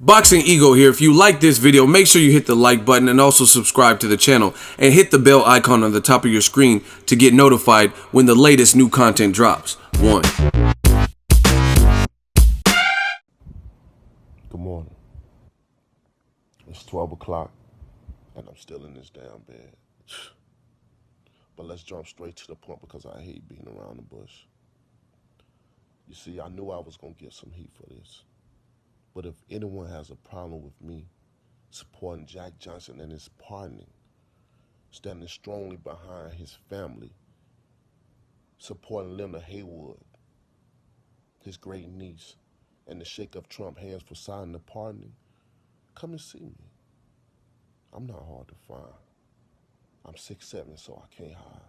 Boxing Ego here. If you like this video, make sure you hit the like button and also subscribe to the channel and hit the bell icon on the top of your screen to get notified when the latest new content drops. Good morning. It's 12 o'clock and I'm still in this damn bed. But let's jump straight to the point because I hate being around the bush. You see, I knew I was going to get some heat for this. But if anyone has a problem with me supporting Jack Johnson and his pardoning, standing strongly behind his family, supporting Linda Haywood, his great niece, and to shake up Trump's hands for signing the pardoning, come and see me. I'm not hard to find. I'm 6'7", so I can't hide.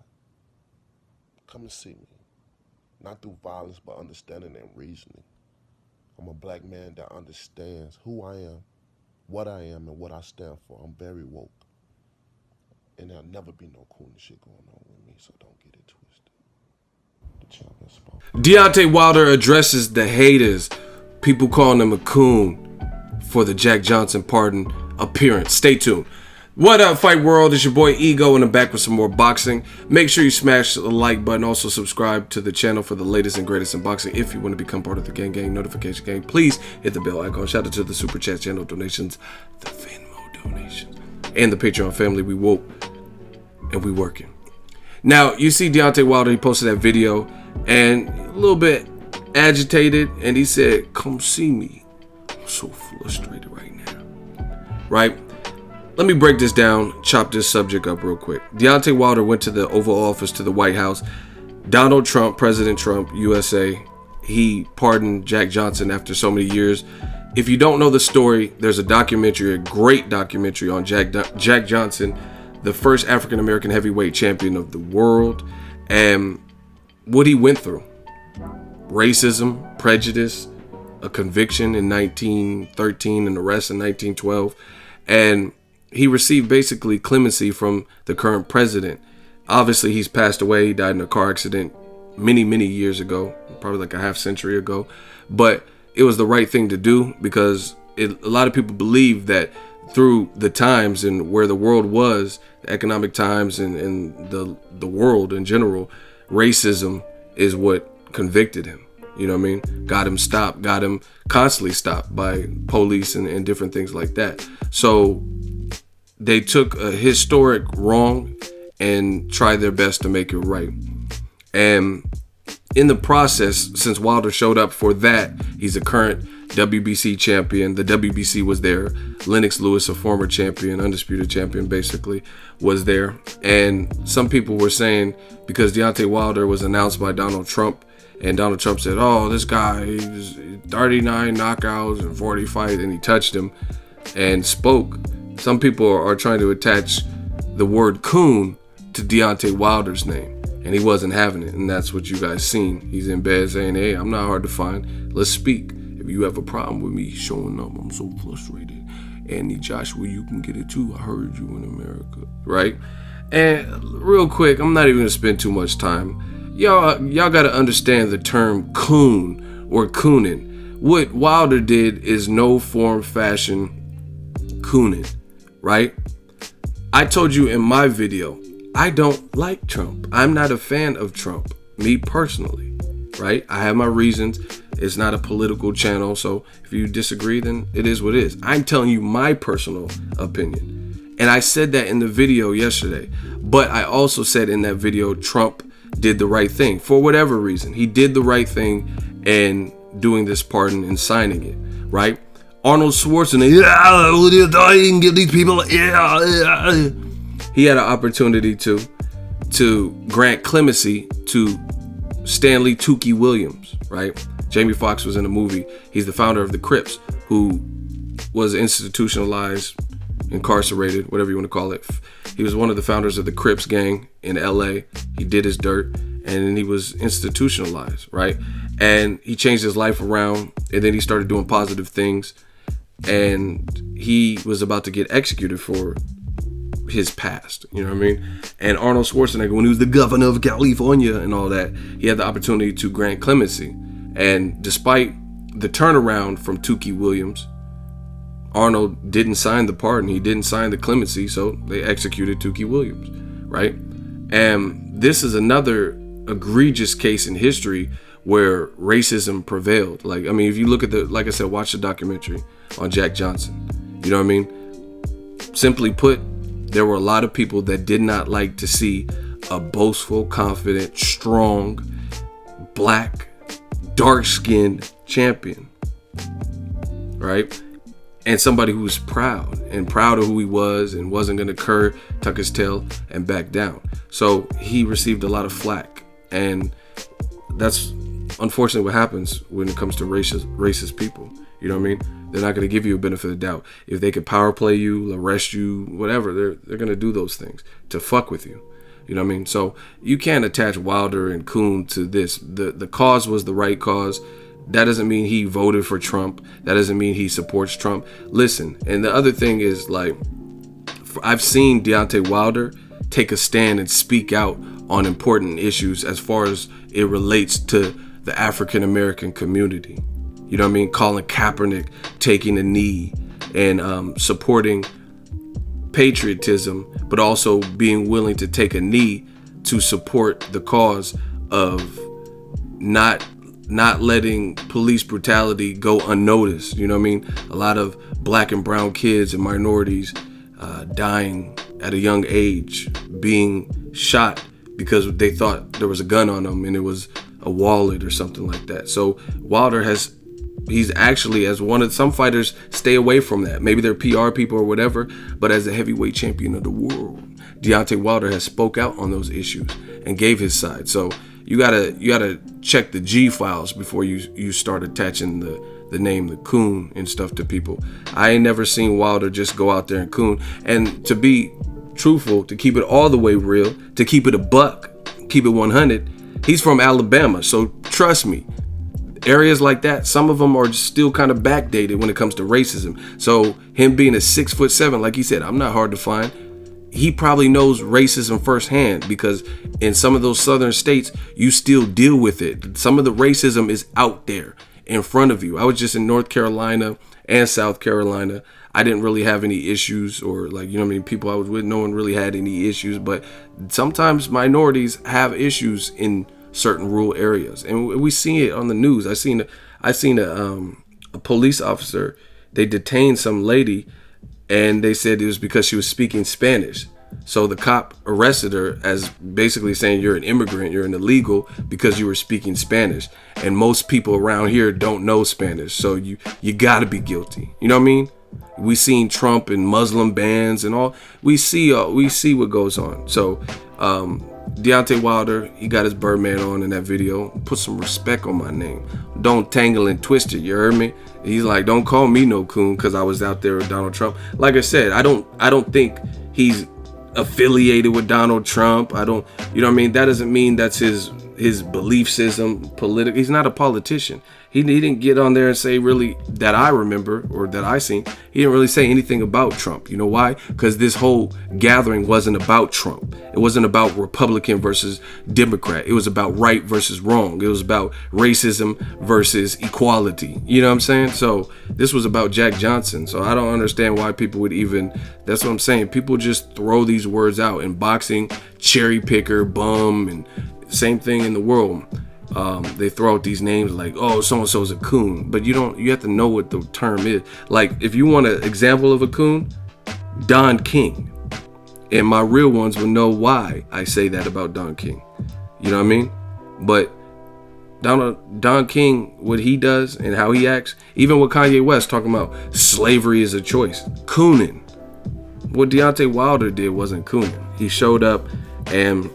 Come and see me. Not through violence, but understanding and reasoning. I'm a black man that understands who I am, and what I stand for. I'm very woke. And there'll never be no cool shit going on with me, so don't get it twisted. The champion spoke. Deontay Wilder addresses the haters, people calling him a coon, for the Jack Johnson pardon appearance. Stay tuned. What up, Fight World? It's your boy Ego, and I'm back with some more boxing. Make sure you smash the like button. Also subscribe to the channel for the latest and greatest in boxing. If you want to become part of the gang notification gang, please hit the bell icon. Shout out to the super chat channel donations, the Venmo donations, and the Patreon family. We woke and we working. Now you see Deontay Wilder. He posted that video and a little bit agitated, and he said, "Come see me. I'm so frustrated right now." Right? Let me break this down, chop this subject up real quick. Deontay Wilder went to the Oval Office, to the White House. Donald Trump, President Trump, USA, he pardoned Jack Johnson after so many years. If you don't know the story, there's a documentary, a great documentary on Jack Johnson, the first African-American heavyweight champion of the world, and what he went through. Racism, prejudice, a conviction in 1913, an arrest in 1912, and he received basically clemency from the current president. Obviously, he's passed away. He died in a car accident many years ago, probably like a half century ago. But it was the right thing to do because a lot of people believe that through the times and where the world was, economic times and the world in general, racism is what convicted him. You know what I mean? Got him stopped, got him constantly stopped by police and different things like that. So they took a historic wrong and tried their best to make it right. And in the process, since Wilder showed up for that, he's a current WBC champion. The WBC was there. Lennox Lewis, a former champion, undisputed champion basically, was there. And some people were saying, because Deontay Wilder was announced by Donald Trump, and Donald Trump said, "Oh, this guy, he's 39 knockouts and 40 fights," and he touched him and spoke. Some people are trying to attach the word coon to Deontay Wilder's name, and he wasn't having it, and that's what you guys seen. He's in bed saying, "Hey, I'm not hard to find. Let's speak. If you have a problem with me showing up, I'm so frustrated. Andy Joshua, you can get it too. I heard you in America," right? And real quick, I'm not even gonna spend too much time. Y'all gotta understand the term coon or cooning. What Wilder did is no form, fashion cooning. Right? I told you in my video, I don't like Trump. I'm not a fan of Trump, me personally, right? I have my reasons. It's not a political channel, so if you disagree, then it is what it is. I'm telling you my personal opinion. And I said that in the video yesterday, but I also said in that video, Trump did the right thing for whatever reason. He did the right thing in doing this pardon and signing it, right? Arnold Schwarzenegger, you can give these people, he had an opportunity to grant clemency to Stanley Tookie Williams, right? Jamie Foxx was in the movie. He's the founder of the Crips, who was institutionalized, incarcerated, whatever you want to call it. He was one of the founders of the Crips gang in LA. He did his dirt, and then he was institutionalized, right? And he changed his life around, and then he started doing positive things. And he was about to get executed for his past, you know what I mean? And Arnold Schwarzenegger, when he was the governor of California and all that, he had the opportunity to grant clemency. And despite the turnaround from Tookie Williams, Arnold didn't sign the pardon. He didn't sign the clemency, so they executed Tookie Williams, right? And this is another egregious case in history where racism prevailed. Like, I mean, if you look at like I said, watch the documentary on Jack Johnson. You know what I mean? Simply put, there were a lot of people that did not like to see a boastful, confident, strong, black, dark-skinned champion, right? And somebody who was proud of who he was and wasn't going to tuck his tail and back down. So he received a lot of flack. And that's unfortunately what happens when it comes to racist people. You know what I mean? They're not going to give you a benefit of the doubt. If they could power play you, arrest you, whatever, they're going to do those things to fuck with you. You know what I mean? So you can't attach Wilder and COON to this. The cause was the right cause. That doesn't mean he voted for Trump. That doesn't mean he supports Trump. Listen, and the other thing is, like, I've seen Deontay Wilder take a stand and speak out on important issues as far as it relates to the African American community. You know what I mean? Colin Kaepernick taking a knee and supporting patriotism, but also being willing to take a knee to support the cause of not letting police brutality go unnoticed. You know what I mean? A lot of black and brown kids and minorities dying at a young age, being shot because they thought there was a gun on them and it was a wallet or something like that. So Wilder he's actually, as one of some fighters, stay away from that. Maybe they're PR people or whatever, but as a heavyweight champion of the world, Deontay Wilder has spoke out on those issues and gave his side. So you gotta check the G files before you start attaching the name, the COON and stuff to people. I ain't never seen Wilder just go out there and COON. And to be truthful, to keep it all the way real, to keep it a buck, keep it 100, he's from Alabama. So trust me, areas like that, some of them are still kind of backdated when it comes to racism. So him being a 6'7", like he said, I'm not hard to find. He probably knows racism firsthand because in some of those southern states, you still deal with it. Some of the racism is out there in front of you. I was just in North Carolina and South Carolina. I didn't really have any issues, or, like, you know what I mean, people I was with, no one really had any issues. But sometimes minorities have issues in certain rural areas, and we see it on the news. I seen a police officer, they detained some lady, and they said it was because she was speaking Spanish. So the cop arrested her as basically saying, you're an immigrant, you're an illegal because you were speaking Spanish. And most people around here don't know Spanish, so you gotta be guilty. You know what I mean? We seen Trump and Muslim bans and all. We see what goes on. So Deontay Wilder, he got his Birdman on in that video. Put some respect on my name. Don't tangle and twist it. You heard me? He's like, don't call me no coon because I was out there with Donald Trump. Like I said, I don't think he's affiliated with Donald Trump. You know what I mean? That doesn't mean that's his belief system, political. He's not a politician. He didn't get on there and say, really, that I remember or that I seen, he didn't really say anything about Trump. You know why? Because this whole gathering wasn't about Trump. It wasn't about Republican versus Democrat. It was about right versus wrong. It was about racism versus equality. You know what I'm saying? So this was about Jack Johnson. So I don't understand why people would even, that's what I'm saying. People just throw these words out in boxing, cherry picker, bum, and same thing in the world. They throw out these names like, oh, so-and-so's a coon, but you have to know what the term is. Like, if you want an example of a coon, Don King, and my real ones will know why I say that about Don King. You know what I mean? But Don King, what he does and how he acts, even with Kanye West talking about slavery is a choice, cooning. What Deontay Wilder did wasn't cooning. He showed up and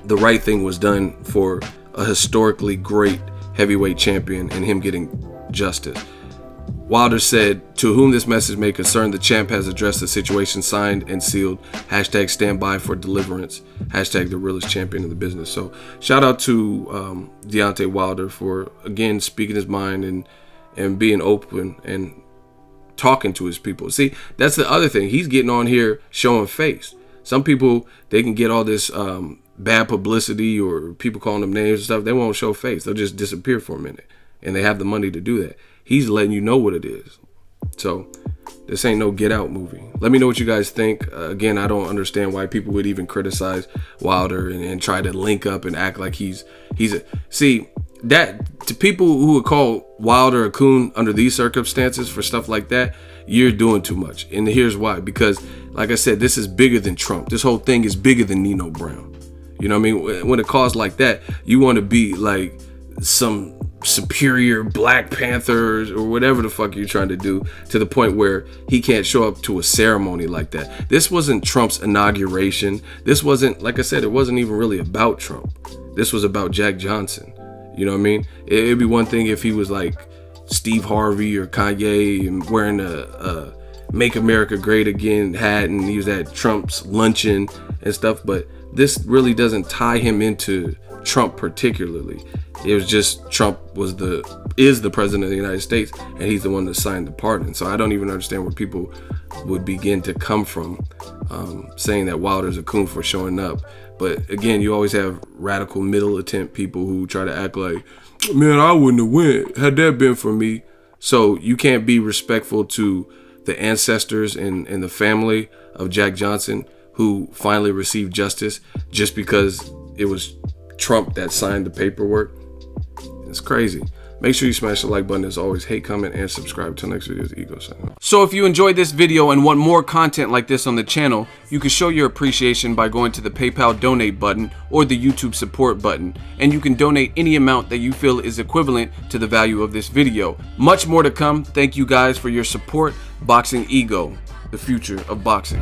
the right thing was done for a historically great heavyweight champion and him getting justice. Wilder said, to whom this message may concern, the champ has addressed the situation, signed and sealed. # stand by for deliverance. # the realest champion in the business. So shout out to Deontay Wilder for, again, speaking his mind and being open and talking to his people. See, that's the other thing. He's getting on here showing face. Some people, they can get all this bad publicity or people calling them names and stuff. They won't show face. They'll just disappear for a minute. And they have the money to do that. He's letting you know what it is. So This ain't no Get Out movie. Let me know what you guys think. Again, I don't understand why people would even criticize Wilder and try to link up and act like he's a, see, that to people who would call Wilder a coon under these circumstances for stuff like that, you're doing too much. And here's why. Because like I said, this is bigger than Trump. This whole thing is bigger than Nino Brown. You know what I mean? When it calls like that, you want to be like some superior Black Panthers or whatever the fuck you're trying to do, to the point where he can't show up to a ceremony like that. This wasn't Trump's inauguration. This wasn't, like I said, it wasn't even really about Trump. This was about Jack Johnson. You know what I mean? It'd be one thing if he was like Steve Harvey or Kanye and wearing a Make America Great Again hat and he was at Trump's luncheon and stuff, but this really doesn't tie him into Trump particularly. It was just Trump is the president of the United States, and he's the one that signed the pardon. So I don't even understand where people would begin to come from saying that Wilder's a coon for showing up. But again, you always have radical militant people who try to act like, man, I wouldn't have went had that been for me. So you can't be respectful to the ancestors and the family of Jack Johnson who finally received justice just because it was Trump that signed the paperwork. It's crazy. Make sure you smash the like button as always. Hate, comment, and subscribe. Till next video, Ego signing out. So if you enjoyed this video and want more content like this on the channel, you can show your appreciation by going to the PayPal donate button or the YouTube support button, and you can donate any amount that you feel is equivalent to the value of this video. Much more to come. Thank you guys for your support. Boxing Ego, the future of boxing.